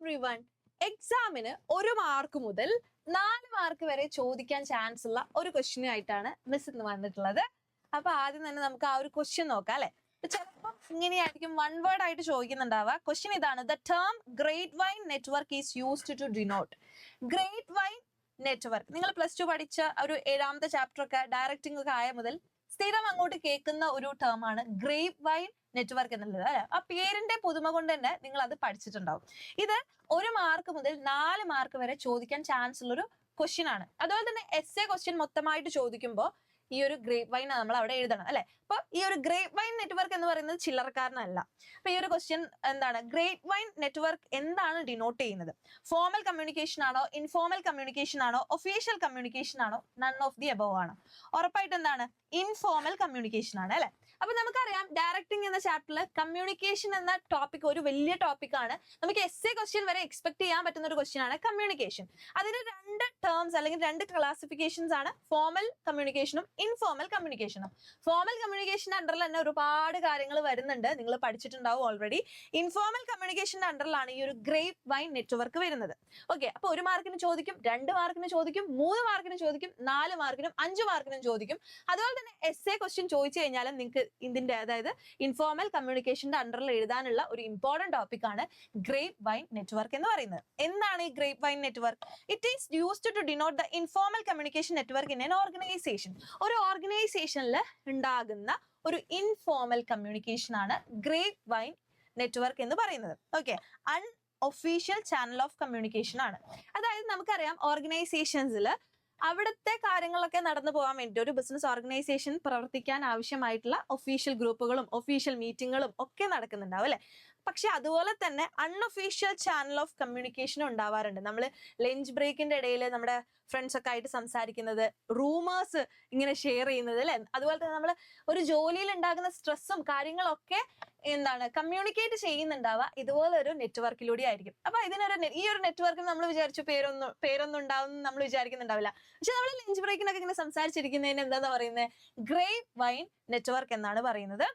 Everyone, എക്സാമിന് 1 mark മുതൽ 4 mark വരെ ചോദിക്കാൻ ചാൻസ് ഉള്ള ഒരു ക്വസ്റ്റ്യനായിട്ടാണ് മിസ് ഇന്ന് വന്നിട്ടുള്ളത്. അപ്പൊ ആദ്യം തന്നെ നമുക്ക് ആ ഒരു ക്വസ്റ്റ്യൻ നോക്കാം അല്ലെ. ചിലപ്പോൾ ഇങ്ങനെയായിരിക്കും വൺ വേർഡ് ആയിട്ട് ചോദിക്കുന്നുണ്ടാവുക. ക്വസ്റ്റ്യൻ ഇതാണ്: the term great wine network is used to denote. Great wine network നിങ്ങൾ പ്ലസ് ടു പഠിച്ച ഒരു 7ാമത്തെ ചാപ്റ്റർ ഒക്കെ ഡയറക്റ്റിംഗ് ഒക്കെ ആയ മുതൽ സ്ഥിരം അങ്ങോട്ട് കേൾക്കുന്ന ഒരു ടേം ആണ് ഗ്രേറ്റ് വൈൻ നെറ്റ്വർക്ക് എന്നുള്ളത് അല്ലെ. ആ പേരിന്റെ പുതുമ കൊണ്ട് തന്നെ നിങ്ങൾ അത് പഠിച്ചിട്ടുണ്ടാവും. ഇത് 1 മാർക്ക് മുതൽ 4 മാർക്ക് വരെ ചോദിക്കാൻ ചാൻസ് ഉള്ളൊരു ക്വസ്റ്റ്യൻ ആണ്. അതുപോലെ തന്നെ എസ്എ ക്വസ്റ്റ്യൻ മൊത്തമായിട്ട് ചോദിക്കുമ്പോൾ ഈ ഒരു ഗ്രേപ്പ് വൈൻ നമ്മൾ അവിടെ എഴുതണം അല്ലെ. അപ്പൊ ഈ ഒരു ഗ്രേപ്പ് വൈൻ നെറ്റ്വർക്ക് എന്ന് പറയുന്നത് ചില്ലറക്കാരനല്ല. അപ്പൊ ഈ ഒരു ക്വസ്റ്റ്യൻ എന്താണ്, ഗ്രേപ്പ് വൈൻ നെറ്റ്വർക്ക് എന്താണ് ഡിനോട്ട് ചെയ്യുന്നത്? ഫോർമൽ കമ്മ്യൂണിക്കേഷൻ ആണോ, ഇൻഫോർമൽ കമ്മ്യൂണിക്കേഷൻ ആണോ, ഒഫീഷ്യൽ കമ്മ്യൂണിക്കേഷൻ ആണോ, നൺ ഓഫ് ദി എബവ് ആണോ? ഉറപ്പായിട്ട് എന്താണ്, ഇൻഫോർമൽ കമ്മ്യൂണിക്കേഷൻ ആണ് അല്ലെ. അപ്പൊ നമുക്കറിയാം ഡയറക്റ്റിംഗ് എന്ന ചാപ്റ്ററിൽ കമ്മ്യൂണിക്കേഷൻ എന്ന ടോപ്പിക് ഒരു വലിയ ടോപ്പിക് ആണ്. നമുക്ക് എസ്എ ക്വസ്റ്റ്യൻ വരെ എക്സ്പെക്ട് ചെയ്യാൻ പറ്റുന്ന ഒരു ക്വസ്റ്റ്യൻ ആണ് കമ്മ്യൂണിക്കേഷൻ. അതിന് 2 ടേംസ് അല്ലെങ്കിൽ 2 ക്ലാസിഫിക്കേഷൻസ് ആണ്, ഫോർമൽ കമ്മ്യൂണിക്കേഷനും ഇൻഫോർമൽ കമ്മ്യൂണിക്കേഷനും. ഫോർമൽ കമ്മ്യൂണിക്കേഷന്റെ അണ്ടറിൽ തന്നെ ഒരുപാട് കാര്യങ്ങൾ വരുന്നുണ്ട്, നിങ്ങൾ പഠിച്ചിട്ടുണ്ടാവും ഓൾറെഡി. ഇൻഫോർമൽ കമ്മ്യൂണിക്കേഷന്റെ അണ്ടറിലാണ് ഈ ഒരു ഗ്രേപ്പ് വൈൻ നെറ്റ്വർക്ക് വരുന്നത്. ഓക്കെ, അപ്പൊ 1 മാർക്കിന് ചോദിക്കും, 2 മാർക്കിന് ചോദിക്കും, 3 മാർക്കിന് ചോദിക്കും, 4 മാർക്കിനും 5 മാർക്കിനും ചോദിക്കും. അതുപോലെ തന്നെ എസ്എ ക്വസ്റ്റ്യൻ ചോദിച്ചു കഴിഞ്ഞാലും നിങ്ങൾക്ക് ഇതിന്റെ അതായത് ഇൻഫോർമൽ കമ്മ്യൂണിക്കേഷന്റെ അണ്ടറിൽ എഴുതാനുള്ള ഒരു ഇമ്പോർട്ടന്റ് ടോപ്പിക് ആണ് ഗ്രേപ്പ് വൈൻ നെറ്റ്വർക്ക് എന്ന് പറയുന്നത്. എന്താണ് ഈ grapevine network? It is used to denote the informal communication network in an organization. ഒരു ഓർഗനൈസേഷനിൽ ഉണ്ടാകുന്ന ഒരു ഇൻഫോർമൽ കമ്മ്യൂണിക്കേഷൻ ആണ് ഗ്രേപ്പ് വൈൻ നെറ്റ്വർക്ക് എന്ന് പറയുന്നത്. Okay, unofficial channel of communication ആണ്. അതായത് നമുക്കറിയാം ഓർഗനൈസേഷൻസിൽ അവിടുത്തെ കാര്യങ്ങളൊക്കെ നടന്നു പോകാൻ വേണ്ടി ഒരു ബിസിനസ് ഓർഗനൈസേഷൻ പ്രവർത്തിക്കാൻ ആവശ്യമായിട്ടുള്ള ഒഫീഷ്യൽ ഗ്രൂപ്പുകളും ഒഫീഷ്യൽ മീറ്റിങ്ങുകളും ഒക്കെ നടക്കുന്നുണ്ടാവും അല്ലെ. പക്ഷെ അതുപോലെ തന്നെ അൺഒഫീഷ്യൽ ചാനൽ ഓഫ് കമ്മ്യൂണിക്കേഷനും ഉണ്ടാവാറുണ്ട്. നമ്മൾ ലഞ്ച് ബ്രേക്കിന്റെ ഇടയിൽ നമ്മുടെ ഫ്രണ്ട്സ് ഒക്കെ ആയിട്ട് സംസാരിക്കുന്നത്, റൂമേഴ്സ് ഇങ്ങനെ ഷെയർ ചെയ്യുന്നത് അല്ലെ. അതുപോലെ തന്നെ നമ്മൾ ഒരു ജോലിയിൽ ഉണ്ടാകുന്ന സ്ട്രെസ്സും കാര്യങ്ങളൊക്കെ എന്താണ് കമ്മ്യൂണിക്കേറ്റ് ചെയ്യുന്നുണ്ടാവുക ഇതുപോലെ ഒരു നെറ്റ്വർക്കിലൂടെ ആയിരിക്കും. അപ്പൊ ഈ ഒരു നെറ്റ്വർക്കിന് നമ്മൾ വിചാരിച്ചു പേരൊന്നും ഉണ്ടാവും നമ്മൾ വിചാരിക്കുന്നുണ്ടാവില്ല. പക്ഷെ നമ്മൾ ലഞ്ച് ബ്രേക്കിനൊക്കെ ഇങ്ങനെ സംസാരിച്ചിരിക്കുന്നതിന് എന്താ പറയുന്നത്, ഗ്രേപ്പ് വൈൻ നെറ്റ്വർക്ക് എന്നാണ് പറയുന്നത്.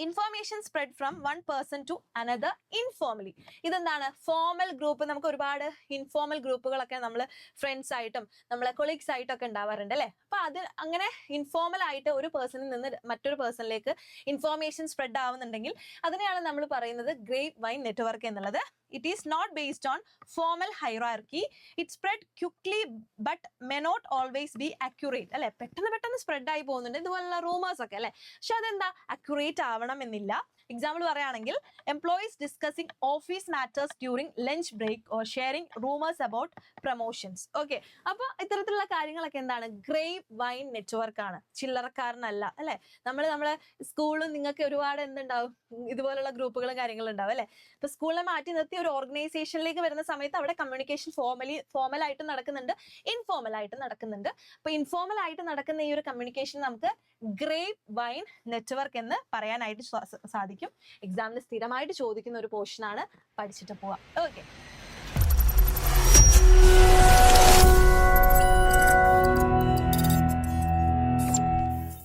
Information spread from one person to another informally. ഇതെന്താണ്, ഫോർമൽ ഗ്രൂപ്പ്. നമുക്ക് ഒരുപാട് ഇൻഫോർമൽ ഗ്രൂപ്പുകളൊക്കെ നമ്മൾ ഫ്രണ്ട്സ് ആയിട്ടും നമ്മളെ കൊളീഗ്സ് ആയിട്ടും ഒക്കെ ഉണ്ടാവാറുണ്ട് അല്ലെ. അപ്പൊ അത് അങ്ങനെ ഇൻഫോർമൽ ആയിട്ട് ഒരു പേഴ്സണിൽ നിന്ന് മറ്റൊരു പേഴ്സണിലേക്ക് ഇൻഫോർമേഷൻ സ്പ്രെഡ് ആവുന്നുണ്ടെങ്കിൽ അതിനെയാണ് നമ്മൾ പറയുന്നത് ഗ്രേപ്പ് വൈൻ നെറ്റ്വർക്ക് എന്നുള്ളത്. It is not based on formal hierarchy. It spread quickly but may not always be accurate. അല്ലെ, പെട്ടെന്ന് സ്പ്രെഡ് ആയി പോകുന്നുണ്ട് ഇതുപോലുള്ള റൂമേഴ്സ് ഒക്കെ അല്ലെ. പക്ഷെ അതെന്താ, അക്യുറേറ്റ് ആവണം എന്നില്ല. എക്സാമ്പിൾ പറയുകയാണെങ്കിൽ employees discussing office matters during lunch break or sharing rumours about promotions. Okay, അപ്പൊ ഇത്തരത്തിലുള്ള കാര്യങ്ങളൊക്കെ എന്താണ്, ഗ്രേപ്പ് വൈൻ നെറ്റ്വർക്ക് ആണ്, ചില്ലറക്കാരനല്ല അല്ലെ. നമ്മളെ സ്കൂളിൽ നിങ്ങൾക്ക് ഒരുപാട് എന്തുണ്ടാവും, ഇതുപോലുള്ള ഗ്രൂപ്പുകളും കാര്യങ്ങളും ഉണ്ടാവും അല്ലെ. ഇപ്പൊ സ്കൂളിനെ മാറ്റി നിർത്തി ഒരു ഓർഗനൈസേഷനിലേക്ക് വരുന്ന സമയത്ത് അവിടെ കമ്മ്യൂണിക്കേഷൻ ഫോർമൽ ആയിട്ട് നടക്കുന്നുണ്ട്, ഇൻഫോർമൽ ആയിട്ട് നടക്കുന്നുണ്ട്. അപ്പൊ ഇൻഫോർമൽ ആയിട്ട് നടക്കുന്ന ഈ ഒരു കമ്മ്യൂണിക്കേഷൻ നമുക്ക് ഗ്രേപ്പ് വൈൻ നെറ്റ്വർക്ക് എന്ന് പറയാനായിട്ട് സാധിക്കും. എക്സാമിന് സ്ഥിരമായിട്ട് ചോദിക്കുന്ന ഒരു പോർഷൻ ആണ്, പഠിച്ചിട്ട് പോവാം. ഓക്കെ.